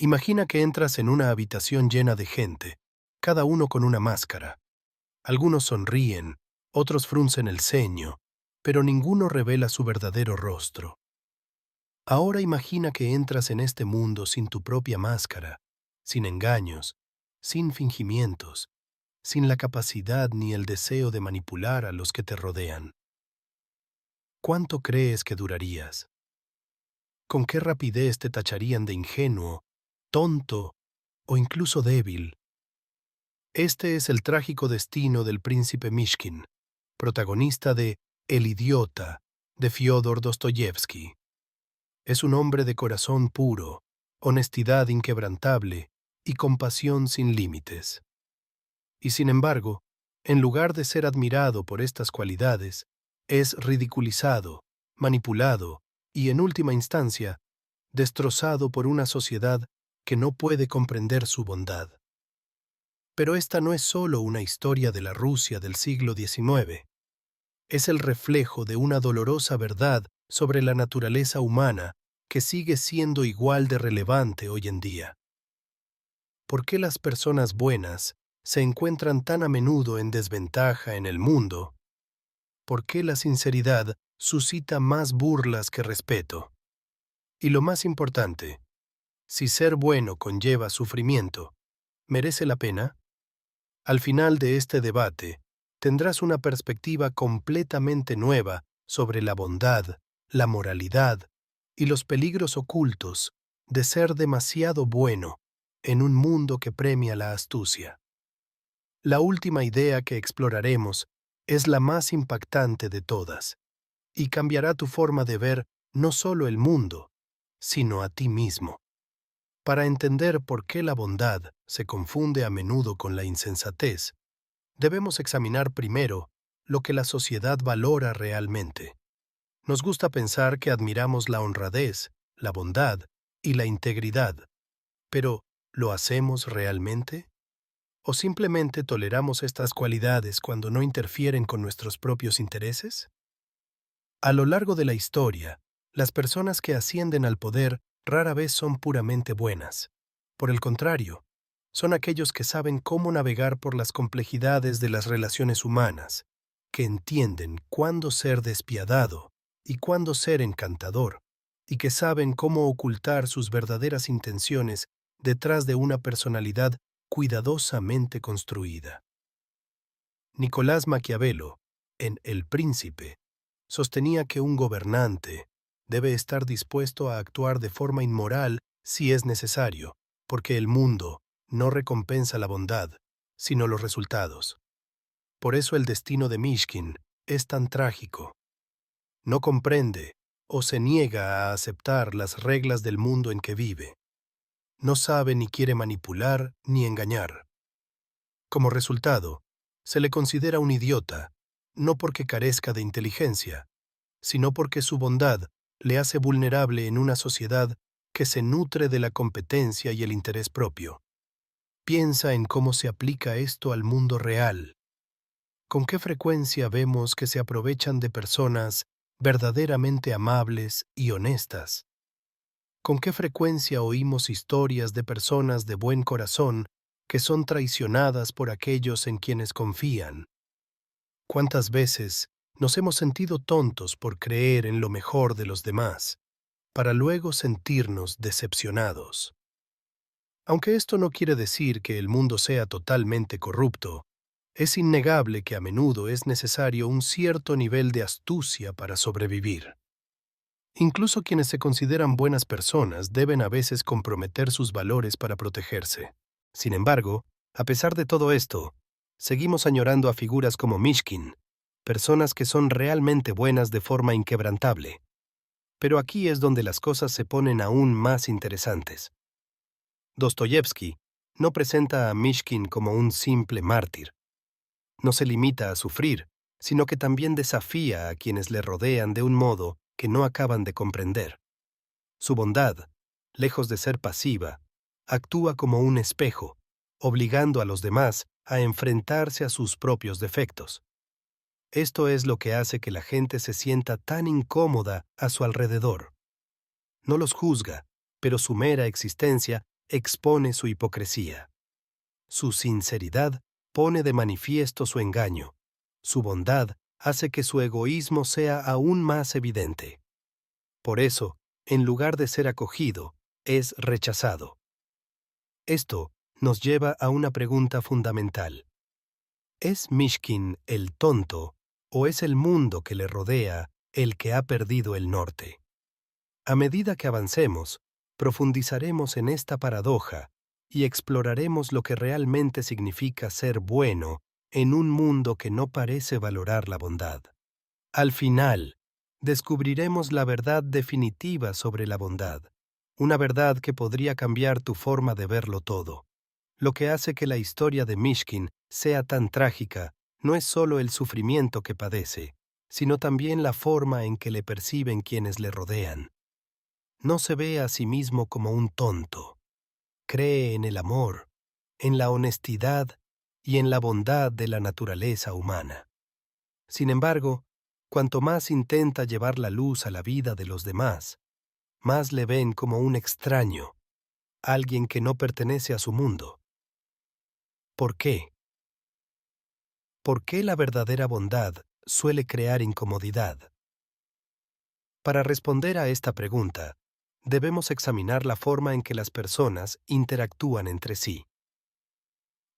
Imagina que entras en una habitación llena de gente, cada uno con una máscara. Algunos sonríen, otros fruncen el ceño, pero ninguno revela su verdadero rostro. Ahora imagina que entras en este mundo sin tu propia máscara, sin engaños, sin fingimientos, sin la capacidad ni el deseo de manipular a los que te rodean. ¿Cuánto crees que durarías? ¿Con qué rapidez te tacharían de ingenuo, tonto o incluso débil? Este es el trágico destino del príncipe Mishkin, protagonista de El idiota, de Fyodor Dostoyevsky. Es un hombre de corazón puro, honestidad inquebrantable y compasión sin límites. Y sin embargo, en lugar de ser admirado por estas cualidades, es ridiculizado, manipulado y, en última instancia, destrozado por una sociedad que no puede comprender su bondad. Pero esta no es solo una historia de la Rusia del siglo XIX. Es el reflejo de una dolorosa verdad sobre la naturaleza humana que sigue siendo igual de relevante hoy en día. ¿Por qué las personas buenas se encuentran tan a menudo en desventaja en el mundo? ¿Por qué la sinceridad suscita más burlas que respeto? Y lo más importante, si ser bueno conlleva sufrimiento, ¿merece la pena? Al final de este debate, tendrás una perspectiva completamente nueva sobre la bondad, la moralidad y los peligros ocultos de ser demasiado bueno en un mundo que premia la astucia. La última idea que exploraremos es la más impactante de todas y cambiará tu forma de ver no solo el mundo, sino a ti mismo. Para entender por qué la bondad se confunde a menudo con la insensatez, debemos examinar primero lo que la sociedad valora realmente. Nos gusta pensar que admiramos la honradez, la bondad y la integridad, pero ¿lo hacemos realmente? ¿O simplemente toleramos estas cualidades cuando no interfieren con nuestros propios intereses? A lo largo de la historia, las personas que ascienden al poder rara vez son puramente buenas. Por el contrario, son aquellos que saben cómo navegar por las complejidades de las relaciones humanas, que entienden cuándo ser despiadado y cuándo ser encantador, y que saben cómo ocultar sus verdaderas intenciones detrás de una personalidad cuidadosamente construida. Nicolás Maquiavelo, en El Príncipe, sostenía que un gobernante debe estar dispuesto a actuar de forma inmoral si es necesario, porque el mundo no recompensa la bondad, sino los resultados. Por eso el destino de Mishkin es tan trágico. No comprende o se niega a aceptar las reglas del mundo en que vive. No sabe ni quiere manipular ni engañar. Como resultado, se le considera un idiota, no porque carezca de inteligencia, sino porque su bondad le hace vulnerable en una sociedad que se nutre de la competencia y el interés propio. Piensa en cómo se aplica esto al mundo real. ¿Con qué frecuencia vemos que se aprovechan de personas verdaderamente amables y honestas? ¿Con qué frecuencia oímos historias de personas de buen corazón que son traicionadas por aquellos en quienes confían? ¿Cuántas veces nos hemos sentido tontos por creer en lo mejor de los demás, para luego sentirnos decepcionados? Aunque esto no quiere decir que el mundo sea totalmente corrupto, es innegable que a menudo es necesario un cierto nivel de astucia para sobrevivir. Incluso quienes se consideran buenas personas deben a veces comprometer sus valores para protegerse. Sin embargo, a pesar de todo esto, seguimos añorando a figuras como Mishkin, personas que son realmente buenas de forma inquebrantable. Pero aquí es donde las cosas se ponen aún más interesantes. Dostoyevsky no presenta a Mishkin como un simple mártir. No se limita a sufrir, sino que también desafía a quienes le rodean de un modo que no acaban de comprender. Su bondad, lejos de ser pasiva, actúa como un espejo, obligando a los demás a enfrentarse a sus propios defectos. Esto es lo que hace que la gente se sienta tan incómoda a su alrededor. No los juzga, pero su mera existencia expone su hipocresía. Su sinceridad pone de manifiesto su engaño. Su bondad hace que su egoísmo sea aún más evidente. Por eso, en lugar de ser acogido, es rechazado. Esto nos lleva a una pregunta fundamental. ¿Es Mishkin el tonto o es el mundo que le rodea el que ha perdido el norte? A medida que avancemos, profundizaremos en esta paradoja y exploraremos lo que realmente significa ser bueno en un mundo que no parece valorar la bondad. Al final, descubriremos la verdad definitiva sobre la bondad, una verdad que podría cambiar tu forma de verlo todo. Lo que hace que la historia de Mishkin sea tan trágica no es solo el sufrimiento que padece, sino también la forma en que le perciben quienes le rodean. No se ve a sí mismo como un tonto. Cree en el amor, en la honestidad y en la bondad de la naturaleza humana. Sin embargo, cuanto más intenta llevar la luz a la vida de los demás, más le ven como un extraño, alguien que no pertenece a su mundo. ¿Por qué? ¿Por qué la verdadera bondad suele crear incomodidad? Para responder a esta pregunta, debemos examinar la forma en que las personas interactúan entre sí.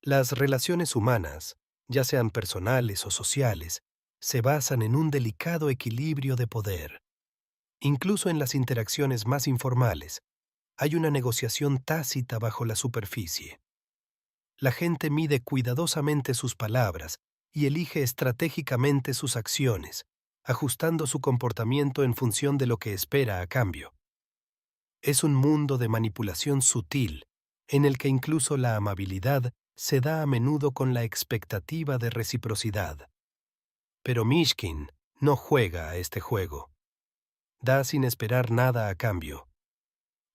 Las relaciones humanas, ya sean personales o sociales, se basan en un delicado equilibrio de poder. Incluso en las interacciones más informales, hay una negociación tácita bajo la superficie. La gente mide cuidadosamente sus palabras y elige estratégicamente sus acciones, ajustando su comportamiento en función de lo que espera a cambio. Es un mundo de manipulación sutil, en el que incluso la amabilidad se da a menudo con la expectativa de reciprocidad. Pero Mishkin no juega a este juego. Da sin esperar nada a cambio.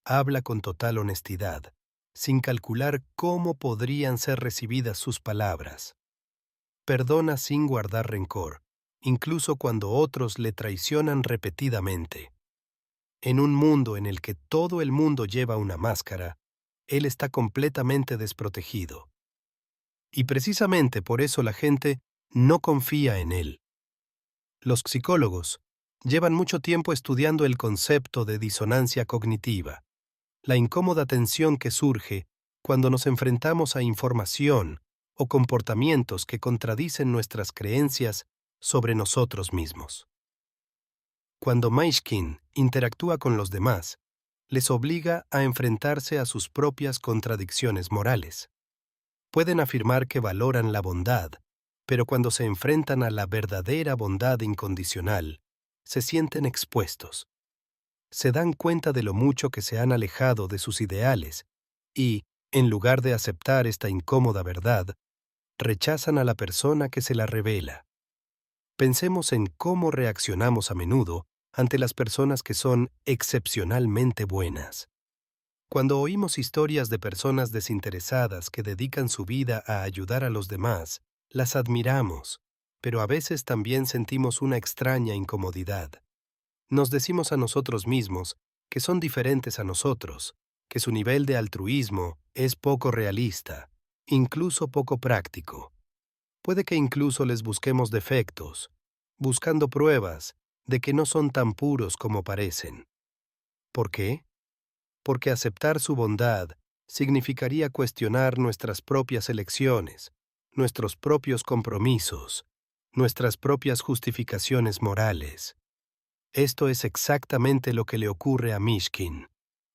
Habla con total honestidad, sin calcular cómo podrían ser recibidas sus palabras. Perdona sin guardar rencor, incluso cuando otros le traicionan repetidamente. En un mundo en el que todo el mundo lleva una máscara, él está completamente desprotegido. Y precisamente por eso la gente no confía en él. Los psicólogos llevan mucho tiempo estudiando el concepto de disonancia cognitiva, la incómoda tensión que surge cuando nos enfrentamos a información o comportamientos que contradicen nuestras creencias sobre nosotros mismos. Cuando Mishkin interactúa con los demás, les obliga a enfrentarse a sus propias contradicciones morales. Pueden afirmar que valoran la bondad, pero cuando se enfrentan a la verdadera bondad incondicional, se sienten expuestos. Se dan cuenta de lo mucho que se han alejado de sus ideales y, en lugar de aceptar esta incómoda verdad, rechazan a la persona que se la revela. Pensemos en cómo reaccionamos a menudo ante las personas que son excepcionalmente buenas. Cuando oímos historias de personas desinteresadas que dedican su vida a ayudar a los demás, las admiramos, pero a veces también sentimos una extraña incomodidad. Nos decimos a nosotros mismos que son diferentes a nosotros, que su nivel de altruismo es poco realista, incluso poco práctico. Puede que incluso les busquemos defectos, buscando pruebas de que no son tan puros como parecen. ¿Por qué? Porque aceptar su bondad significaría cuestionar nuestras propias elecciones, nuestros propios compromisos, nuestras propias justificaciones morales. Esto es exactamente lo que le ocurre a Mishkin.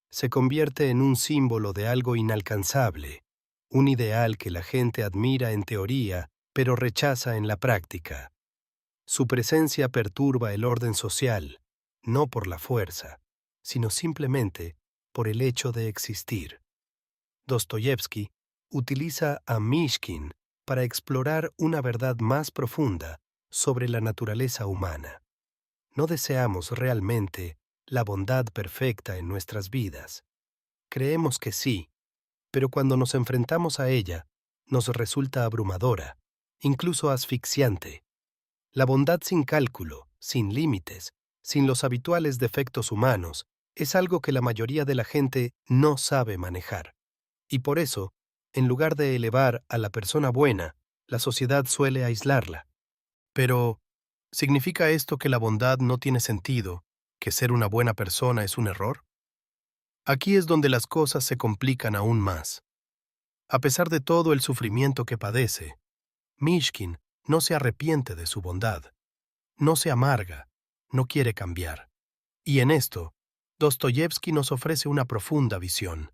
Se convierte en un símbolo de algo inalcanzable, un ideal que la gente admira en teoría, pero rechaza en la práctica. Su presencia perturba el orden social, no por la fuerza, sino simplemente por el hecho de existir. Dostoyevsky utiliza a Mishkin para explorar una verdad más profunda sobre la naturaleza humana. No deseamos realmente la bondad perfecta en nuestras vidas. Creemos que sí, pero cuando nos enfrentamos a ella, nos resulta abrumadora, incluso asfixiante. La bondad sin cálculo, sin límites, sin los habituales defectos humanos, es algo que la mayoría de la gente no sabe manejar. Y por eso, en lugar de elevar a la persona buena, la sociedad suele aislarla. Pero, ¿significa esto que la bondad no tiene sentido, que ser una buena persona es un error? Aquí es donde las cosas se complican aún más. A pesar de todo el sufrimiento que padece, Mishkin no se arrepiente de su bondad, no se amarga, no quiere cambiar. Y en esto, Dostoyevsky nos ofrece una profunda visión.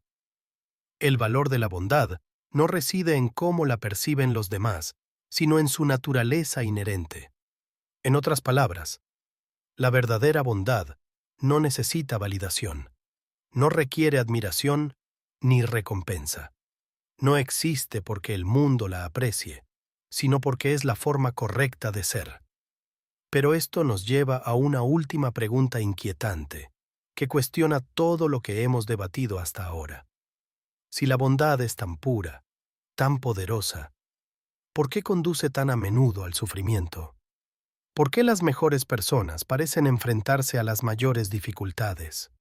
El valor de la bondad no reside en cómo la perciben los demás, sino en su naturaleza inherente. En otras palabras, la verdadera bondad no necesita validación, no requiere admiración ni recompensa. No existe porque el mundo la aprecie, sino porque es la forma correcta de ser. Pero esto nos lleva a una última pregunta inquietante, que cuestiona todo lo que hemos debatido hasta ahora. Si la bondad es tan pura, tan poderosa, ¿por qué conduce tan a menudo al sufrimiento? ¿Por qué las mejores personas parecen enfrentarse a las mayores dificultades?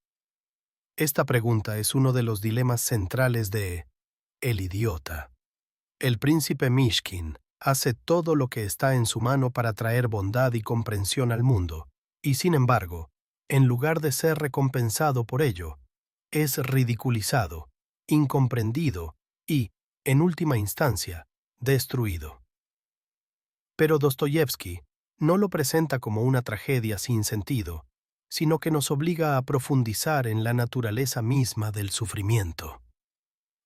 Esta pregunta es uno de los dilemas centrales de El idiota. El príncipe Mishkin hace todo lo que está en su mano para traer bondad y comprensión al mundo, y sin embargo, en lugar de ser recompensado por ello, es ridiculizado, incomprendido y, en última instancia, destruido. Pero Dostoyevsky no lo presenta como una tragedia sin sentido, sino que nos obliga a profundizar en la naturaleza misma del sufrimiento.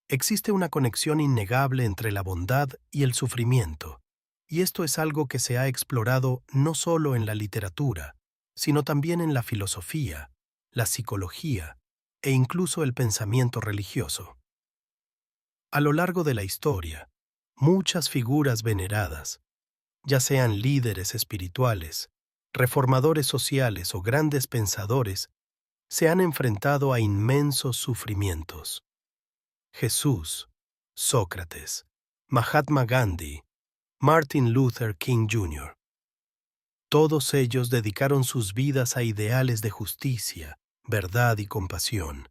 Existe una conexión innegable entre la bondad y el sufrimiento, y esto es algo que se ha explorado no solo en la literatura, sino también en la filosofía, la psicología e incluso el pensamiento religioso. A lo largo de la historia, muchas figuras veneradas, ya sean líderes espirituales, reformadores sociales o grandes pensadores, se han enfrentado a inmensos sufrimientos. Jesús, Sócrates, Mahatma Gandhi, Martin Luther King Jr. Todos ellos dedicaron sus vidas a ideales de justicia, verdad y compasión,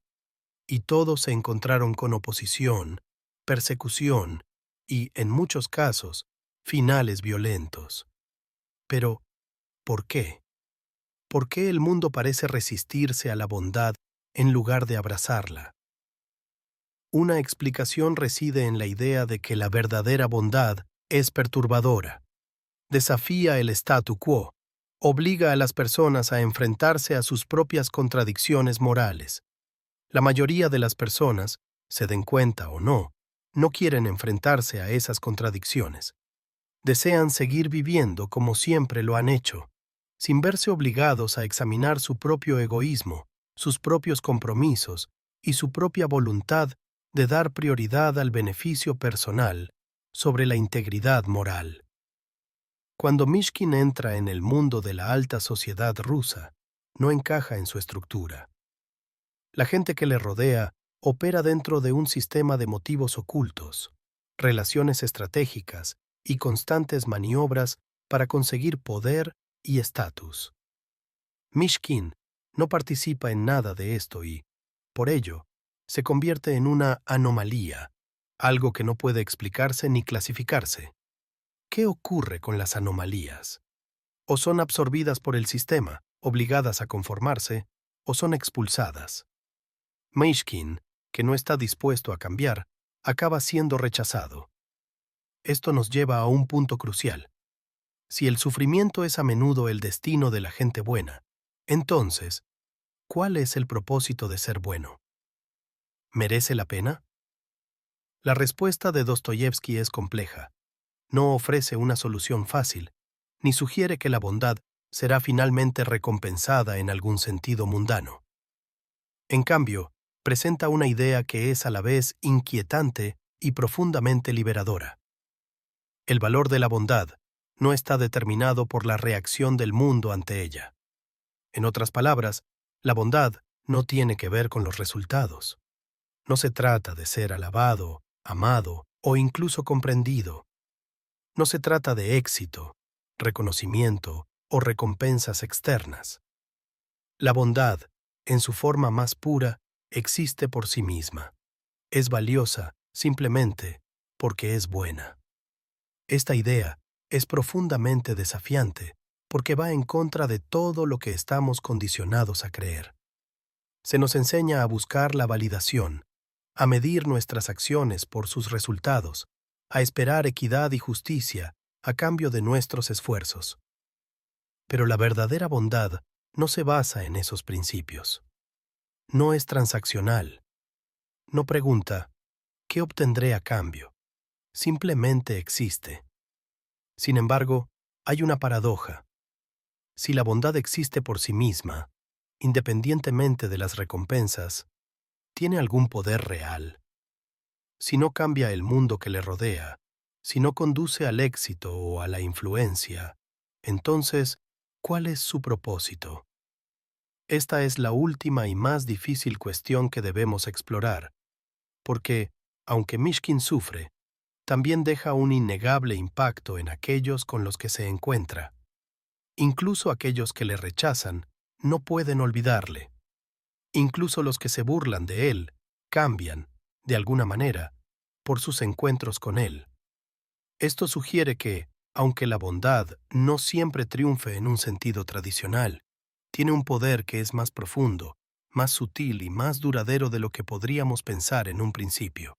y todos se encontraron con oposición, persecución y, en muchos casos, finales violentos. Pero, ¿por qué? ¿Por qué el mundo parece resistirse a la bondad en lugar de abrazarla? Una explicación reside en la idea de que la verdadera bondad es perturbadora, desafía el statu quo, obliga a las personas a enfrentarse a sus propias contradicciones morales. La mayoría de las personas, se den cuenta o no, no quieren enfrentarse a esas contradicciones. Desean seguir viviendo como siempre lo han hecho, sin verse obligados a examinar su propio egoísmo, sus propios compromisos y su propia voluntad de dar prioridad al beneficio personal sobre la integridad moral. Cuando Mishkin entra en el mundo de la alta sociedad rusa, no encaja en su estructura. La gente que le rodea opera dentro de un sistema de motivos ocultos, relaciones estratégicas y constantes maniobras para conseguir poder y estatus. Mishkin no participa en nada de esto y, por ello, se convierte en una anomalía, algo que no puede explicarse ni clasificarse. ¿Qué ocurre con las anomalías? O son absorbidas por el sistema, obligadas a conformarse, o son expulsadas. Mishkin, que no está dispuesto a cambiar, acaba siendo rechazado. Esto nos lleva a un punto crucial. Si el sufrimiento es a menudo el destino de la gente buena, entonces, ¿cuál es el propósito de ser bueno? ¿Merece la pena? La respuesta de Dostoyevsky es compleja. No ofrece una solución fácil, ni sugiere que la bondad será finalmente recompensada en algún sentido mundano. En cambio, presenta una idea que es a la vez inquietante y profundamente liberadora. El valor de la bondad no está determinado por la reacción del mundo ante ella. En otras palabras, la bondad no tiene que ver con los resultados. No se trata de ser alabado, amado o incluso comprendido. No se trata de éxito, reconocimiento o recompensas externas. La bondad, en su forma más pura, existe por sí misma. Es valiosa simplemente porque es buena. Esta idea es profundamente desafiante porque va en contra de todo lo que estamos condicionados a creer. Se nos enseña a buscar la validación, a medir nuestras acciones por sus resultados, a esperar equidad y justicia a cambio de nuestros esfuerzos. Pero la verdadera bondad no se basa en esos principios. No es transaccional. No pregunta, ¿qué obtendré a cambio? Simplemente existe. Sin embargo, hay una paradoja. Si la bondad existe por sí misma, independientemente de las recompensas, ¿tiene algún poder real? Si no cambia el mundo que le rodea, si no conduce al éxito o a la influencia, entonces, ¿cuál es su propósito? Esta es la última y más difícil cuestión que debemos explorar, porque, aunque Mishkin sufre, también deja un innegable impacto en aquellos con los que se encuentra. Incluso aquellos que le rechazan no pueden olvidarle. Incluso los que se burlan de él cambian, de alguna manera, por sus encuentros con él. Esto sugiere que, aunque la bondad no siempre triunfe en un sentido tradicional, tiene un poder que es más profundo, más sutil y más duradero de lo que podríamos pensar en un principio.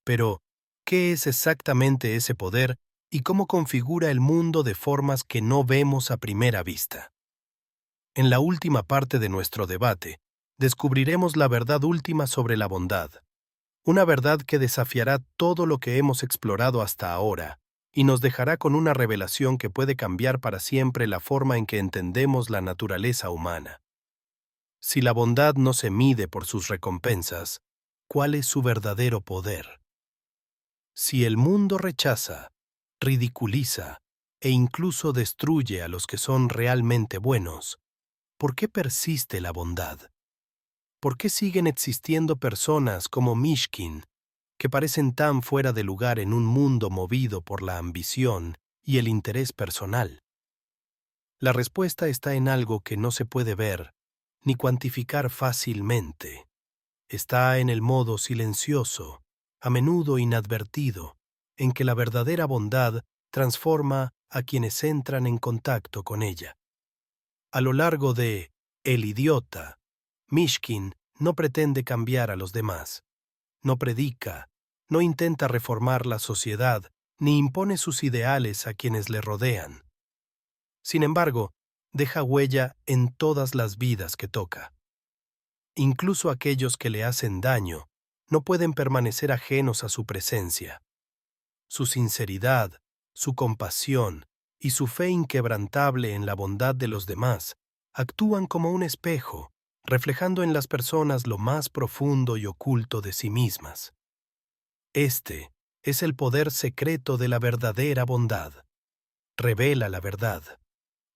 Pero, ¿qué es exactamente ese poder y cómo configura el mundo de formas que no vemos a primera vista? En la última parte de nuestro debate, descubriremos la verdad última sobre la bondad, una verdad que desafiará todo lo que hemos explorado hasta ahora y nos dejará con una revelación que puede cambiar para siempre la forma en que entendemos la naturaleza humana. Si la bondad no se mide por sus recompensas, ¿cuál es su verdadero poder? Si el mundo rechaza, ridiculiza e incluso destruye a los que son realmente buenos, ¿por qué persiste la bondad? ¿Por qué siguen existiendo personas como Mishkin, que parecen tan fuera de lugar en un mundo movido por la ambición y el interés personal? La respuesta está en algo que no se puede ver ni cuantificar fácilmente. Está en el modo silencioso, a menudo inadvertido, en que la verdadera bondad transforma a quienes entran en contacto con ella. A lo largo de El idiota, Mishkin no pretende cambiar a los demás, no predica, no intenta reformar la sociedad, ni impone sus ideales a quienes le rodean. Sin embargo, deja huella en todas las vidas que toca. Incluso aquellos que le hacen daño no pueden permanecer ajenos a su presencia. Su sinceridad, su compasión y su fe inquebrantable en la bondad de los demás actúan como un espejo, reflejando en las personas lo más profundo y oculto de sí mismas. Este es el poder secreto de la verdadera bondad. Revela la verdad.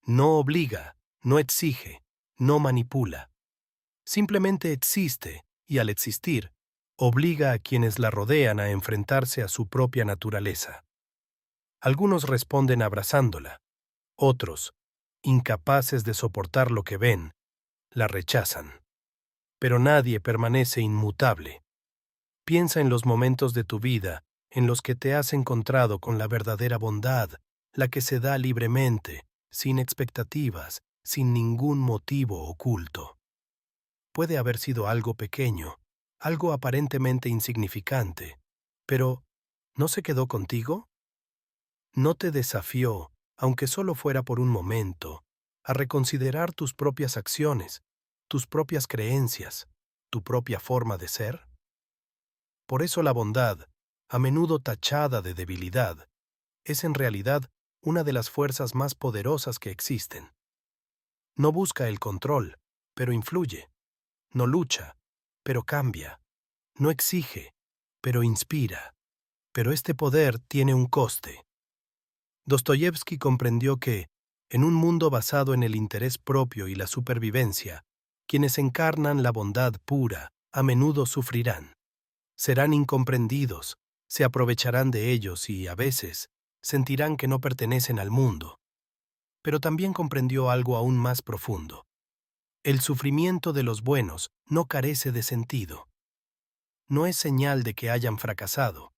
No obliga, no exige, no manipula. Simplemente existe y, al existir, obliga a quienes la rodean a enfrentarse a su propia naturaleza. Algunos responden abrazándola, otros, incapaces de soportar lo que ven, la rechazan. Pero nadie permanece inmutable. Piensa en los momentos de tu vida en los que te has encontrado con la verdadera bondad, la que se da libremente, sin expectativas, sin ningún motivo oculto. Puede haber sido algo pequeño, algo aparentemente insignificante, pero ¿no se quedó contigo? ¿No te desafió, aunque solo fuera por un momento, a reconsiderar tus propias acciones, tus propias creencias, tu propia forma de ser? Por eso la bondad, a menudo tachada de debilidad, es en realidad una de las fuerzas más poderosas que existen. No busca el control, pero influye. No lucha, pero cambia. No exige, pero inspira. Pero este poder tiene un coste. Dostoyevsky comprendió que, en un mundo basado en el interés propio y la supervivencia, quienes encarnan la bondad pura a menudo sufrirán. Serán incomprendidos, se aprovecharán de ellos y, a veces, sentirán que no pertenecen al mundo. Pero también comprendió algo aún más profundo. El sufrimiento de los buenos no carece de sentido. no es señal de que hayan fracasado.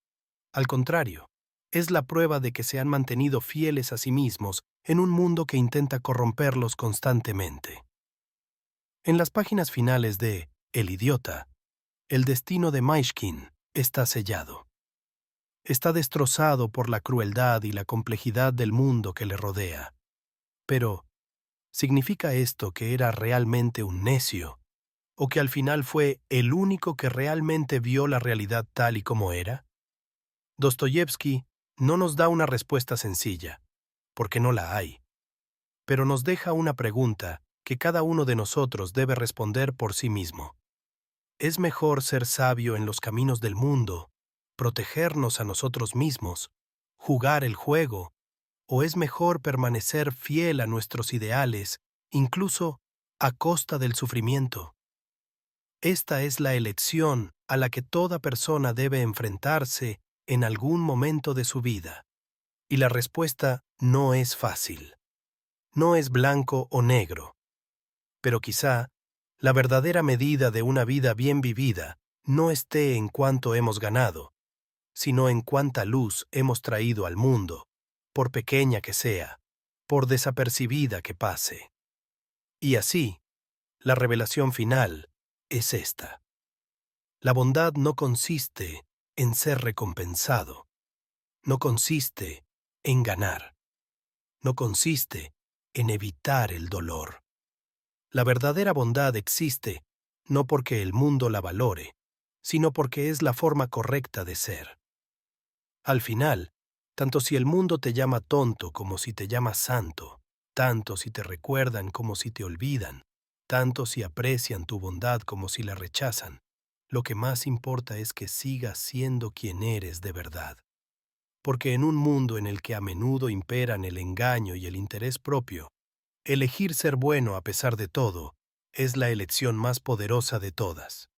Al contrario, es la prueba de que se han mantenido fieles a sí mismos en un mundo que intenta corromperlos constantemente. En las páginas finales de El idiota, el destino de Myshkin está sellado. Está destrozado por la crueldad y la complejidad del mundo que le rodea. Pero, ¿significa esto que era realmente un necio? ¿O que al final fue el único que realmente vio la realidad tal y como era? Dostoyevsky no nos da una respuesta sencilla, porque no la hay, pero nos deja una pregunta que cada uno de nosotros debe responder por sí mismo. ¿Es mejor ser sabio en los caminos del mundo, protegernos a nosotros mismos, jugar el juego, o es mejor permanecer fiel a nuestros ideales, incluso a costa del sufrimiento? Esta es la elección a la que toda persona debe enfrentarse en algún momento de su vida. Y la respuesta no es fácil. No es blanco o negro. Pero quizá la verdadera medida de una vida bien vivida no esté en cuánto hemos ganado, sino en cuánta luz hemos traído al mundo, por pequeña que sea, por desapercibida que pase. Y así, la revelación final es esta. La bondad no consiste en ser recompensado, no consiste en ganar, no consiste en evitar el dolor. La verdadera bondad existe no porque el mundo la valore, sino porque es la forma correcta de ser. Al final, tanto si el mundo te llama tonto como si te llama santo, tanto si te recuerdan como si te olvidan, tanto si aprecian tu bondad como si la rechazan, lo que más importa es que sigas siendo quien eres de verdad. Porque en un mundo en el que a menudo imperan el engaño y el interés propio, elegir ser bueno a pesar de todo es la elección más poderosa de todas.